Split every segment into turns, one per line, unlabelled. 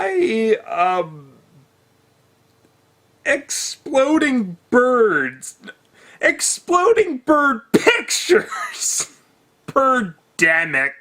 by, exploding birds. Exploding bird pictures. Birdphemic.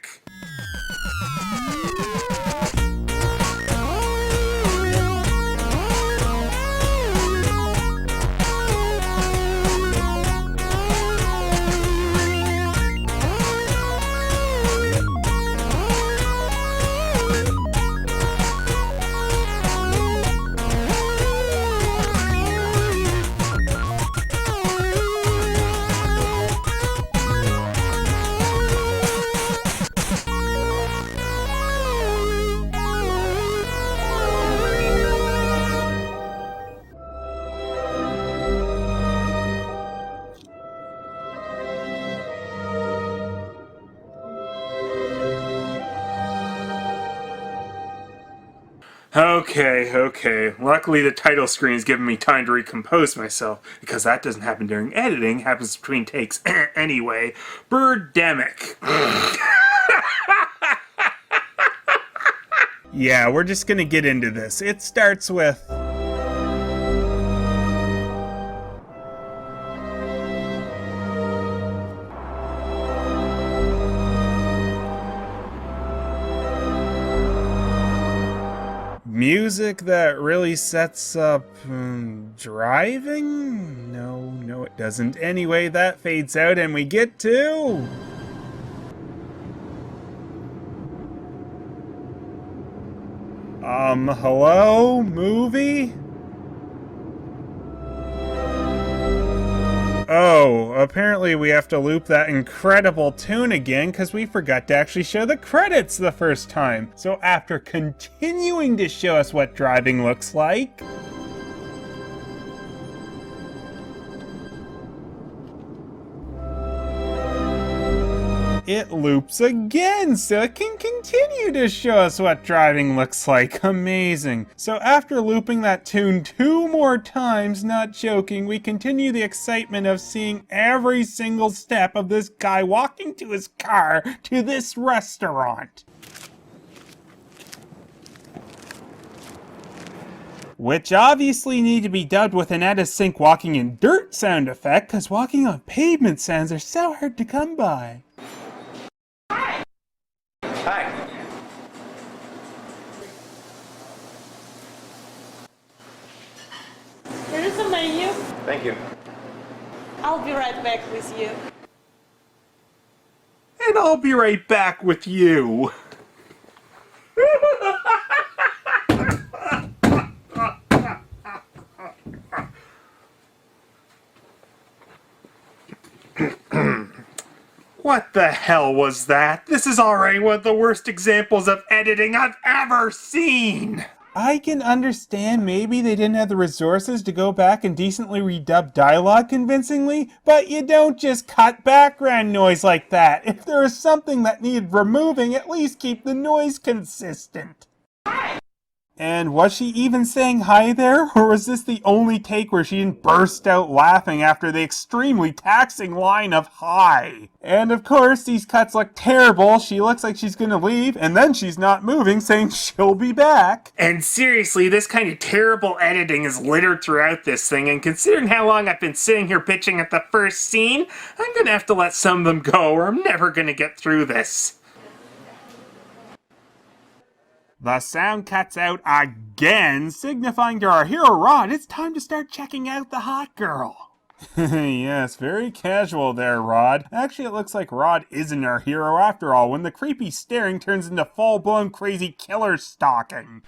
Okay. Luckily the title screen's giving me time to recompose myself, because that doesn't happen during editing, happens between takes anyway. Birdphemic. Yeah, we're just gonna get into this. It starts with... music that really sets up driving? No, it doesn't. Anyway, that fades out and we get to... hello? Movie? Oh, apparently we have to loop that incredible tune again because we forgot to actually show the credits the first time. So after continuing to show us what driving looks like... it loops again, so it can continue to show us what driving looks like. Amazing. So after looping that tune 2 more times, not joking, we continue the excitement of seeing every single step of this guy walking to his car to this restaurant. Which obviously need to be dubbed with an out-of-sync walking in dirt sound effect, because walking on pavement sounds are so hard to come by.
Hi.
Here is the menu.
Thank you.
I'll be right back with you.
And I'll be right back with you. What the hell was that? This is already one of the worst examples of editing I've ever seen! I can understand maybe they didn't have the resources to go back and decently redub dialogue convincingly, but you don't just cut background noise like that. If there is something that needed removing, at least keep the noise consistent. And was she even saying hi there? Or was this the only take where she didn't burst out laughing after the extremely taxing line of hi? And of course, these cuts look terrible. She looks like she's gonna leave, and then she's not moving, saying she'll be back. And seriously, this kind of terrible editing is littered throughout this thing, and considering how long I've been sitting here bitching at the first scene, I'm gonna have to let some of them go, or I'm never gonna get through this. The sound cuts out again, signifying to our hero Rod it's time to start checking out the hot girl. Yes, very casual there, Rod. Actually, it looks like Rod isn't our hero after all, when the creepy staring turns into full-blown crazy killer stalking.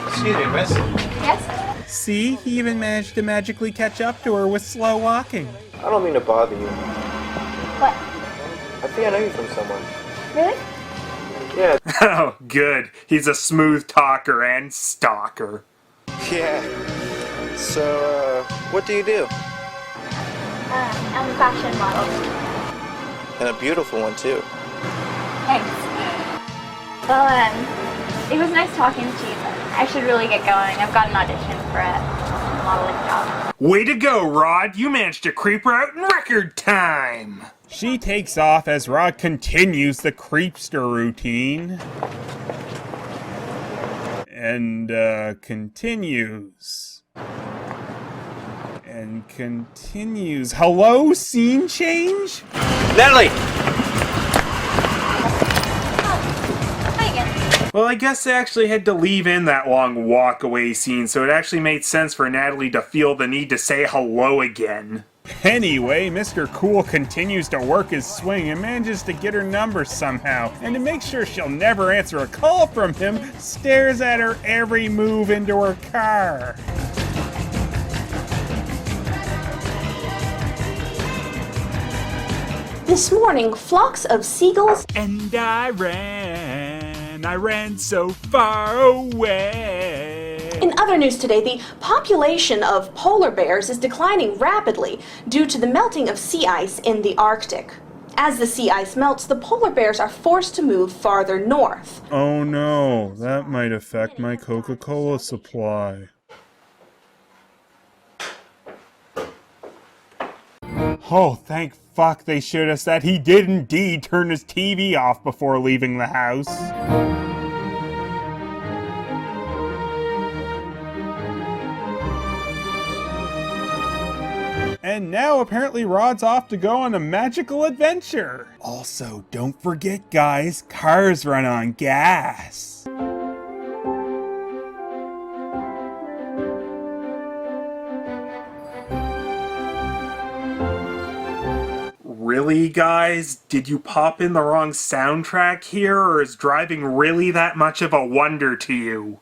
Excuse me, miss.
Yes?
See, he even managed to magically catch up to her with slow walking.
I don't mean to bother you.
What?
I think I know you from somewhere.
Really?
Yeah.
Oh, good. He's a smooth talker and stalker.
Yeah. So, what do you do?
I'm a fashion model.
And a beautiful one, too.
Thanks. Well, it was nice talking to you, but I should really get going. I've got an audition for it. modeling job.
Way to go, Rod! You managed to creep her out in record time! She takes off as Rod continues the creepster routine. And, continues. And continues. Hello, scene change?
Natalie!
Hi again.
Well, I guess they actually had to leave in that long walk-away scene, so it actually made sense for Natalie to feel the need to say hello again. Anyway, Mr. Cool continues to work his swing and manages to get her number somehow, and to make sure she'll never answer a call from him, stares at her every move into her car.
This morning, flocks of seagulls.
And I ran so far away.
In other news today, the population of polar bears is declining rapidly due to the melting of sea ice in the Arctic. As the sea ice melts, the polar bears are forced to move farther north.
Oh no, that might affect my Coca-Cola supply. Oh, thank fuck they showed us that he did indeed turn his TV off before leaving the house. And now apparently Rod's off to go on a magical adventure. Also, don't forget guys, cars run on gas. Really, guys? Did you pop in the wrong soundtrack here, or is driving really that much of a wonder to you?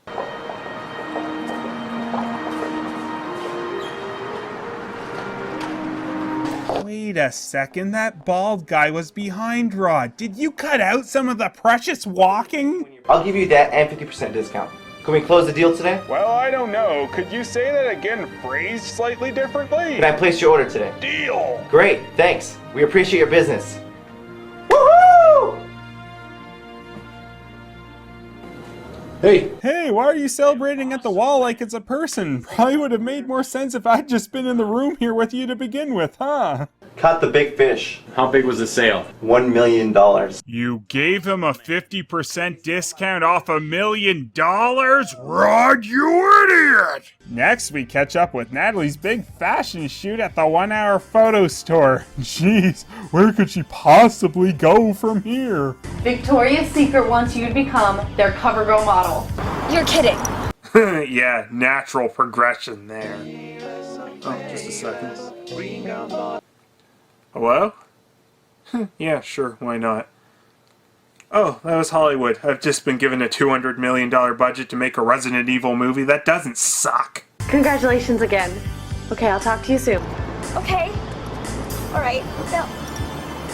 Wait a second, that bald guy was behind Rod. Did you cut out some of the precious walking?
I'll give you that and 50% discount. Can we close the deal today?
Well, I don't know. Could you say that again, phrased slightly differently?
Can I place your order today?
Deal!
Great, thanks. We appreciate your business. Woohoo!
Hey, why are you celebrating at the wall like it's a person? Probably would have made more sense if I'd just been in the room here with you to begin with, huh?
Cut the big fish.
How big was the sale?
$1 million.
You gave him a 50% discount off $1 million? Rod, you idiot! Next, we catch up with Natalie's big fashion shoot at the 1 Hour Photo Store. Jeez, where could she possibly go from here?
Victoria's Secret wants you to become their cover girl model.
You're kidding.
Yeah, natural progression there. Oh, just a second. Hello? Yeah, sure, why not? Oh, that was Hollywood. I've just been given a $200 million budget to make a Resident Evil movie. That doesn't suck.
Congratulations again. Okay, I'll talk to you soon.
Okay. All right. No.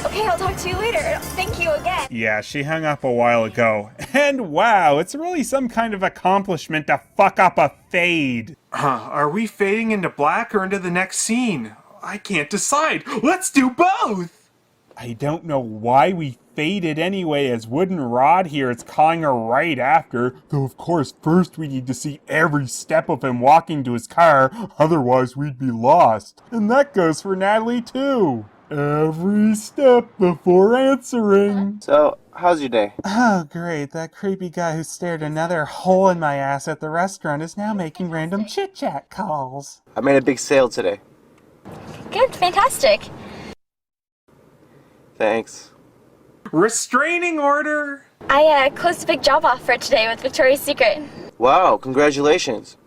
Okay, I'll talk to you later. Thank you again.
Yeah, she hung up a while ago. And wow, it's really some kind of accomplishment to fuck up a fade. Are we fading into black or into the next scene? I can't decide. Let's do both! I don't know why we faded anyway, as Wooden Rod here is calling her right after. Though of course first we need to see every step of him walking to his car, otherwise we'd be lost. And that goes for Natalie too. Every step before answering.
So, how's your day?
Oh great, that creepy guy who stared another hole in my ass at the restaurant is now making random chit-chat calls.
I made a big sale today.
Good. Fantastic.
Thanks.
Restraining order!
I closed a big job offer today with Victoria's Secret.
Wow, congratulations.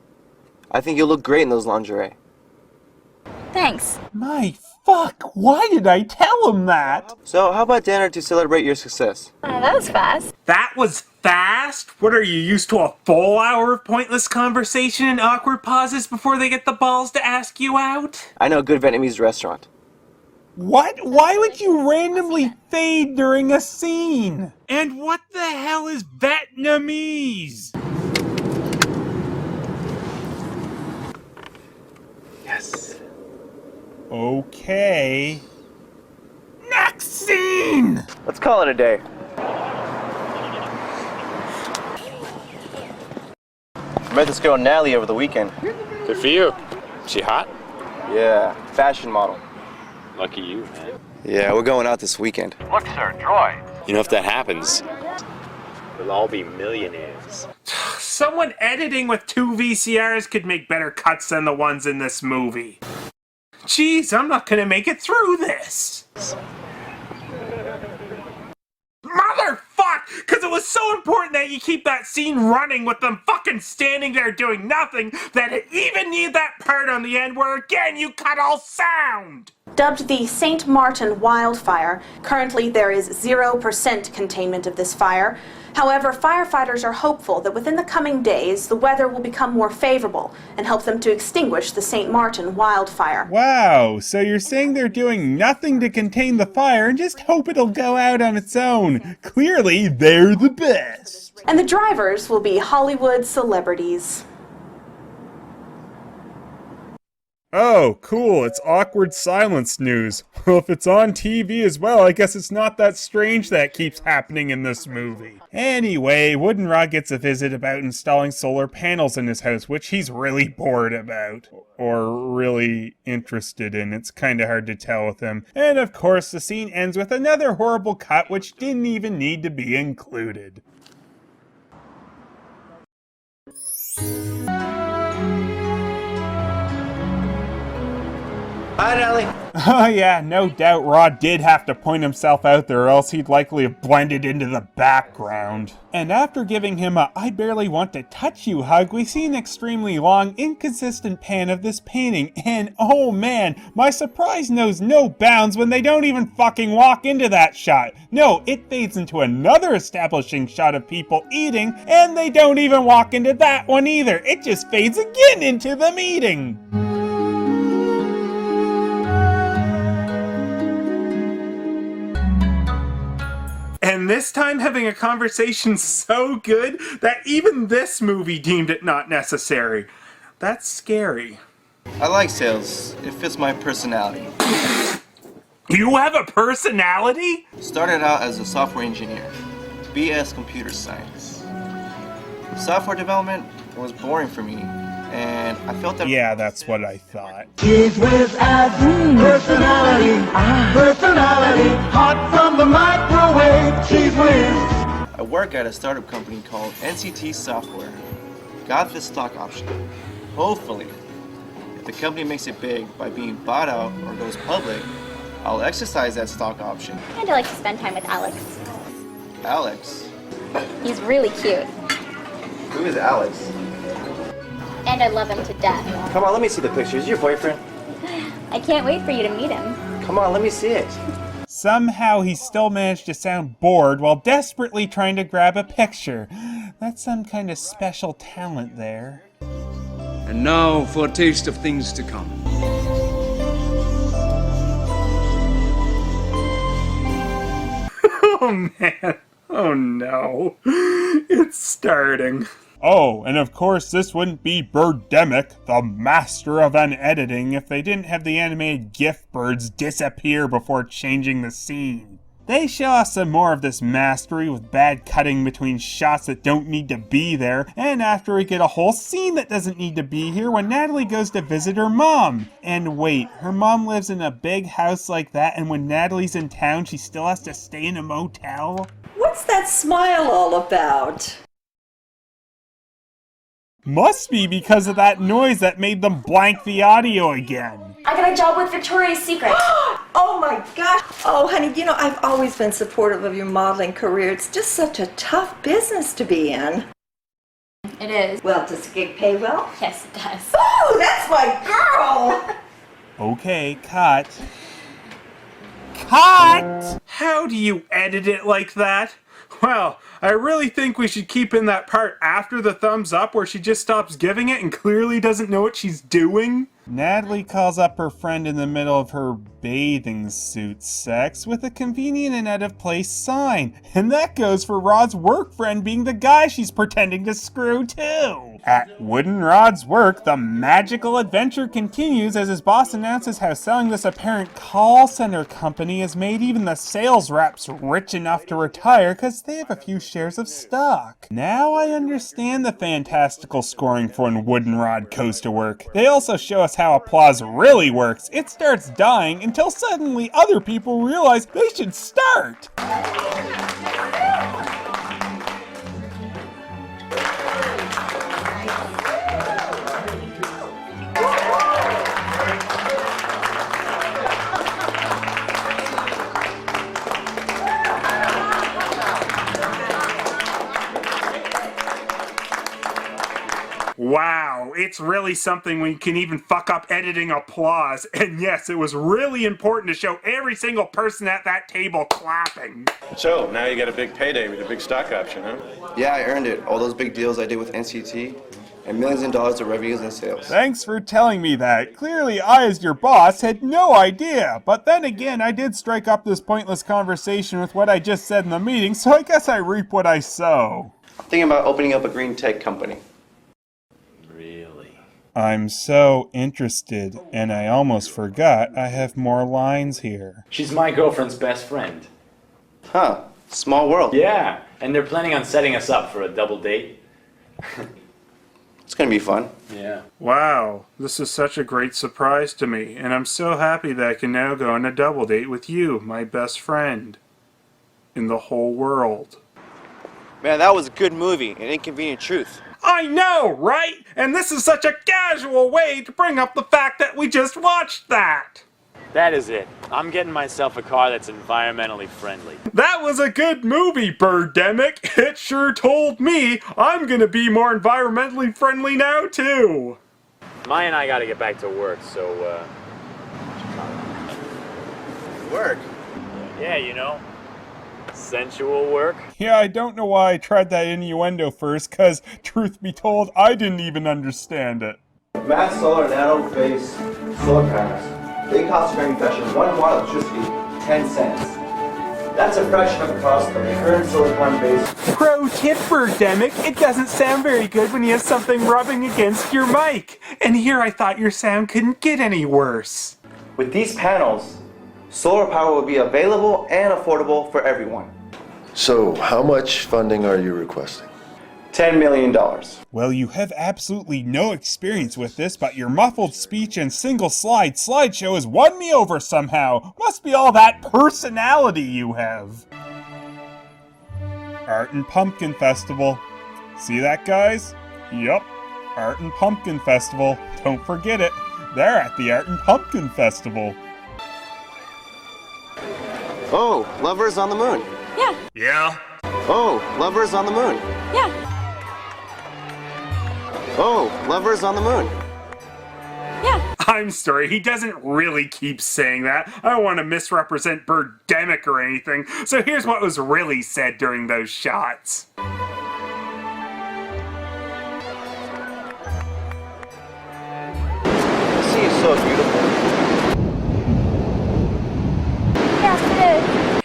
I think you'll look great in those lingerie.
Thanks.
My fuck, why did I tell him that?
So, how about dinner to celebrate your success?
That was fast.
That was fast? What are you, used to a full hour of pointless conversation and awkward pauses before they get the balls to ask you out?
I know a good Vietnamese restaurant.
What? Why would you randomly fade during a scene? And what the hell is Vietnamese?
Yes.
Okay. Next scene!
Let's call it a day. I met this girl Natalie over the weekend.
Good for you.
She hot?
Yeah, fashion model.
Lucky you, man.
Yeah, we're going out this weekend.
Look, sir, Troy.
You know, if that happens, we'll all be millionaires.
Someone editing with 2 VCRs could make better cuts than the ones in this movie. Jeez, I'm not gonna make it through this. Motherfuck! Because it was so important that you keep that scene running with them fucking standing there doing nothing that it even need that part on the end where again you cut all sound!
Dubbed the St. Martin wildfire, currently there is 0% containment of this fire. However, firefighters are hopeful that within the coming days, the weather will become more favorable and help them to extinguish the St. Martin wildfire.
Wow, so you're saying they're doing nothing to contain the fire and just hope it'll go out on its own. Clearly, they're the best.
And the drivers will be Hollywood celebrities.
Oh, cool, it's awkward silence news. Well, if it's on TV as well, I guess it's not that strange that keeps happening in this movie. Anyway, Woodenrod gets a visit about installing solar panels in his house, which he's really bored about. Or really interested in, it's kinda hard to tell with him. And of course, the scene ends with another horrible cut which didn't even need to be included.
Hi, Nellie.
Oh yeah, no doubt Rod did have to point himself out there or else he'd likely have blended into the background. And after giving him a "I barely want to touch you" hug, we see an extremely long, inconsistent pan of this painting, and oh man, my surprise knows no bounds when they don't even fucking walk into that shot. No, it fades into another establishing shot of people eating, and they don't even walk into that one either. It just fades again into them eating. And this time having a conversation so good that even this movie deemed it not necessary. That's scary.
I like sales. It fits my personality.
You have a personality?
Started out as a software engineer. BS computer science. Software development was boring for me, and I felt that...
Yeah, that's what I thought.
She's whiz as personality, personality, hot from the microwave, she's whiz.
I work at a startup company called NCT Software. Got this stock option. Hopefully, if the company makes it big by being bought out or goes public, I'll exercise that stock option.
I'd like to spend time with Alex.
Alex?
He's really cute.
Who is Alex?
And I love him to death.
Come on, let me see the picture. Is your boyfriend?
I can't wait for you to meet him.
Come on, let me see it.
Somehow he still managed to sound bored while desperately trying to grab a picture. That's some kind of special talent there.
And now for a taste of things to come.
Oh man. Oh no. It's starting. Oh, and of course this wouldn't be Birdphemic, the master of unediting, if they didn't have the animated GIF birds disappear before changing the scene. They show us some more of this mastery with bad cutting between shots that don't need to be there, and after we get a whole scene that doesn't need to be here when Natalie goes to visit her mom. And wait, her mom lives in a big house like that, and when Natalie's in town she still has to stay in a motel?
What's that smile all about?
Must be because of that noise that made them blank the audio again.
I got a job with Victoria's Secret.
Oh my gosh. Oh, honey, you know, I've always been supportive of your modeling career. It's just such a tough business to be in.
It is.
Well, does the gig pay well?
Yes, it does.
Oh, that's my girl!
Okay, cut. Cut! How do you edit it like that? Well, I really think we should keep in that part after the thumbs up where she just stops giving it and clearly doesn't know what she's doing. Natalie calls up her friend in the middle of her bathing suit sex with a convenient and out-of-place sign. And that goes for Rod's work friend being the guy she's pretending to screw too. At Woodenrod's work, the magical adventure continues as his boss announces how selling this apparent call center company has made even the sales reps rich enough to retire because they have a few shares of stock. Now I understand the fantastical scoring for when wooden rod coaster work. They also show us how applause really works. It starts dying until suddenly other people realize they should start. Wow, it's really something when you can even fuck up editing applause. And yes, it was really important to show every single person at that table clapping.
So, now you got a big payday with a big stock option, huh?
Yeah, I earned it. All those big deals I did with NCT, and millions of dollars of revenues and sales.
Thanks for telling me that. Clearly I, as your boss, had no idea. But then again, I did strike up this pointless conversation with what I just said in the meeting, so I guess I reap what I sow.
I'm thinking about opening up a green tech company.
I'm so interested, and I almost forgot I have more lines here.
She's my girlfriend's best friend.
Huh. Small world.
Yeah, and they're planning on setting us up for a double date.
It's gonna be fun.
Yeah.
Wow, this is such a great surprise to me, and I'm so happy that I can now go on a double date with you, my best friend, in the whole world.
Man, that was a good movie, An Inconvenient Truth.
I know, right? And this is such a casual way to bring up the fact that we just watched that.
That is it. I'm getting myself a car that's environmentally friendly.
That was a good movie, Birdphemic. It sure told me I'm gonna be more environmentally friendly now, too.
Maya and I gotta get back to work, so,
Work?
yeah, you know, sensual work.
Yeah, I don't know why I tried that innuendo first, cause, truth be told, I didn't even understand it.
Mass solar nano-based solar panels. They cost for manufacture 1 watt of electricity, 10 cents. That's a fraction of the cost of the current silicon-based.
Pro tip, Birdphemic, it doesn't sound very good when you have something rubbing against your mic. And here I thought your sound couldn't get any worse.
With these panels, solar power will be available and affordable for everyone.
So, how much funding are you requesting?
$10 million.
Well, you have absolutely no experience with this, but your muffled speech and single slideshow has won me over somehow. Must be all that personality you have. Art and Pumpkin Festival. See that, guys? Yup, Art and Pumpkin Festival. Don't forget it. They're at the Art and Pumpkin Festival.
Oh, lovers on the moon.
Yeah.
Yeah?
Oh, lovers on the moon.
Yeah.
Oh, lovers on the moon.
Yeah.
I'm sorry, he doesn't really keep saying that. I don't want to misrepresent Birdphemic or anything, so here's what was really said during those shots.
The sea is so beautiful.
Yes, it is.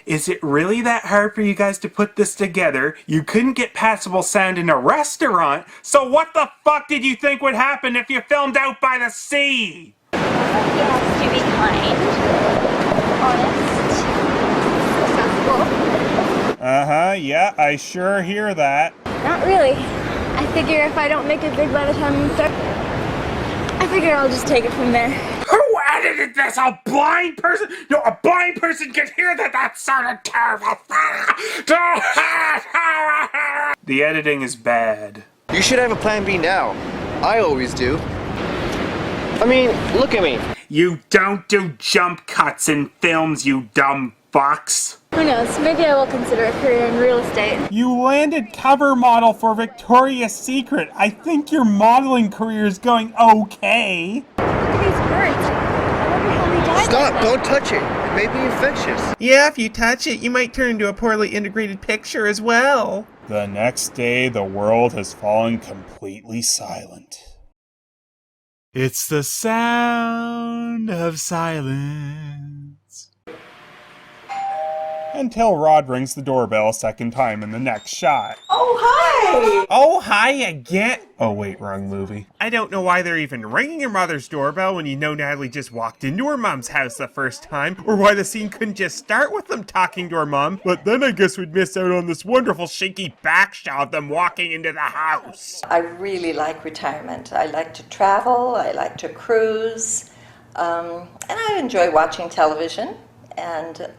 Is it really that hard for you guys to put this together? You couldn't get passable sound in a restaurant, so what the fuck did you think would happen if you filmed out by the sea?
You have to be kind, honest, successful.
Uh-huh, yeah, I sure hear that.
Not really. I figure if I don't make it big by the time I'm 30, I figure I'll just take it from there.
Who edited this? A blind person? No, a blind person can hear that. That's sort of terrible. The editing is bad.
You should have a plan B now. I always do. I mean, look at me.
You don't do jump cuts in films, you dumb fucks.
Who knows? Maybe I will consider a career in real estate.
You landed cover model for Victoria's Secret. I think your modeling career is going okay.
Look at these birds. I wonder how they died.
Stop! Don't touch it. It may be infectious.
Yeah, if you touch it, you might turn into a poorly integrated picture as well. The next day, the world has fallen completely silent. It's the sound of silence. Until Rod rings the doorbell a second time in the next shot.
Oh, hi!
Oh, hi again. Oh, wait, wrong movie. I don't know why they're even ringing your mother's doorbell when you know Natalie just walked into her mom's house the first time, or why the scene couldn't just start with them talking to her mom, but then I guess we'd miss out on this wonderful shaky back shot of them walking into the house.
I really like retirement. I like to travel, I like to cruise, and I enjoy watching television. And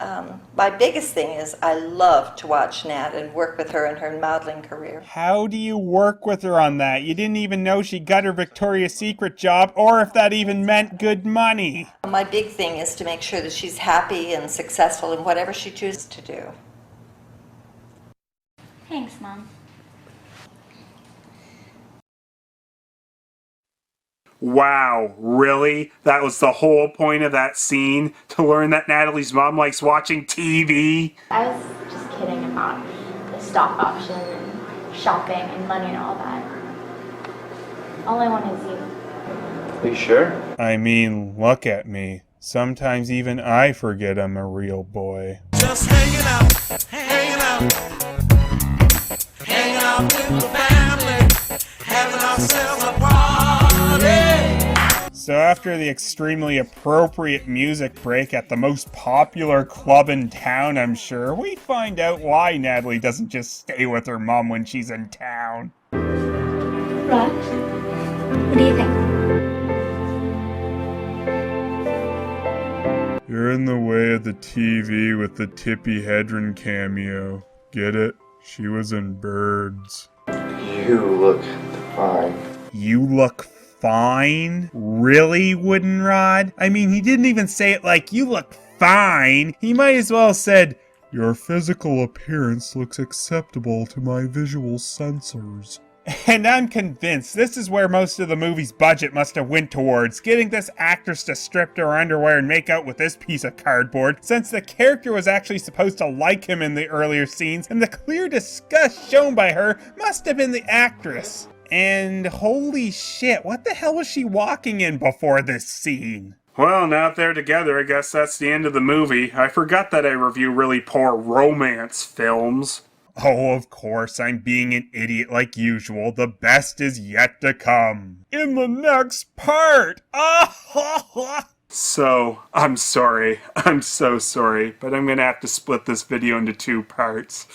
my biggest thing is I love to watch Nat and work with her in her modeling career.
How do you work with her on that? You didn't even know she got her Victoria's Secret job, or if that even meant good money.
My big thing is to make sure that she's happy and successful in whatever she chooses to do.
Thanks, Mom.
Wow, really? That was the whole point of that scene? To learn that Natalie's mom likes watching TV?
I was just kidding about the stock option and shopping and money and all that. All I want is you.
Are you sure?
I mean, look at me. Sometimes even I forget I'm a real boy.
Just hanging out with the family, having ourselves a party.
So after the extremely appropriate music break at the most popular club in town, I'm sure, we find out why Natalie doesn't just stay with her mom when she's in town.
Rod, what do you think?
You're in the way of the TV with the Tippi Hedren cameo. Get it? She was in Birds.
You look fine.
You look fine? Really, Woodenrod? I mean, he didn't even say it like, you look fine. He might as well have said, your physical appearance looks acceptable to my visual sensors. And I'm convinced this is where most of the movie's budget must have went towards, getting this actress to strip to her underwear and make out with this piece of cardboard, since the character was actually supposed to like him in the earlier scenes, and the clear disgust shown by her must have been the actress. And holy shit, what the hell was she walking in before this scene? Well, now that they're together, I guess that's the end of the movie. I forgot that I review really poor romance films. Oh, of course, I'm being an idiot like usual. The best is yet to come. In the next part! So, I'm sorry. I'm so sorry, but I'm gonna have to split this video into 2 parts.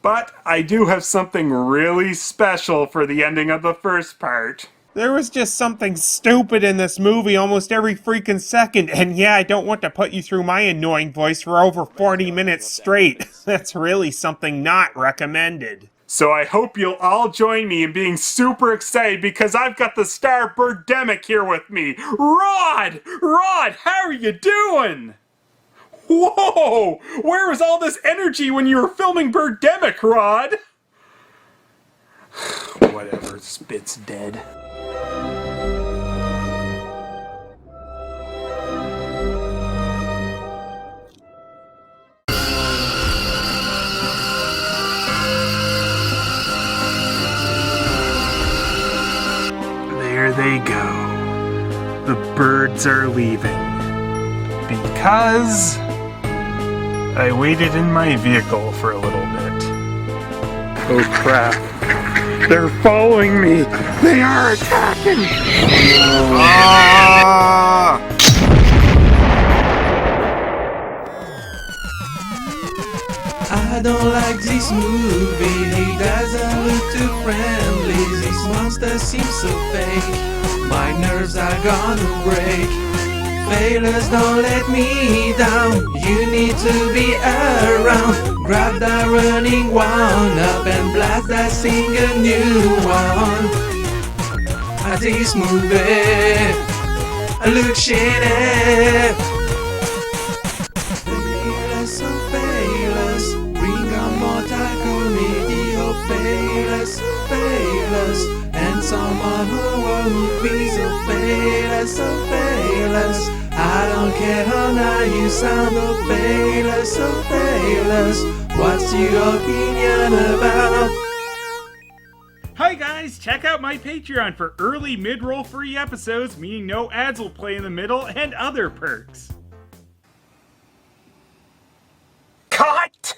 But I do have something really special for the ending of the first part. There was just something stupid in this movie almost every freaking second, and yeah, I don't want to put you through my annoying voice for over 40 minutes straight. That's really something not recommended. So I hope you'll all join me in being super excited because I've got the star Birdphemic here with me. Rod! Rod, how are you doing? Whoa! Where was all this energy when you were filming Birdphemic, Rod? Whatever, this bit's dead. There they go. The birds are leaving. Because I waited in my vehicle for a little bit. Oh crap. They're following me! They are attacking! Ah!
I don't like this movie, he doesn't look too friendly. This monster seems so fake, my nerves are gonna break. Phelous, don't let me down, you need to be around. Grab that running one up and blast that single new one. This movie look shitty. Phelous, oh Phelous, bring on more comedy. Oh Phelous, Phelous, and someone who won't be so Phelous, oh Phelous. I don't care how nice you sound, oh Phelous, oh Phelous. What's your opinion about?
Hi guys, check out my Patreon for early mid-roll free episodes, meaning no ads will play in the middle, and other perks. Cut!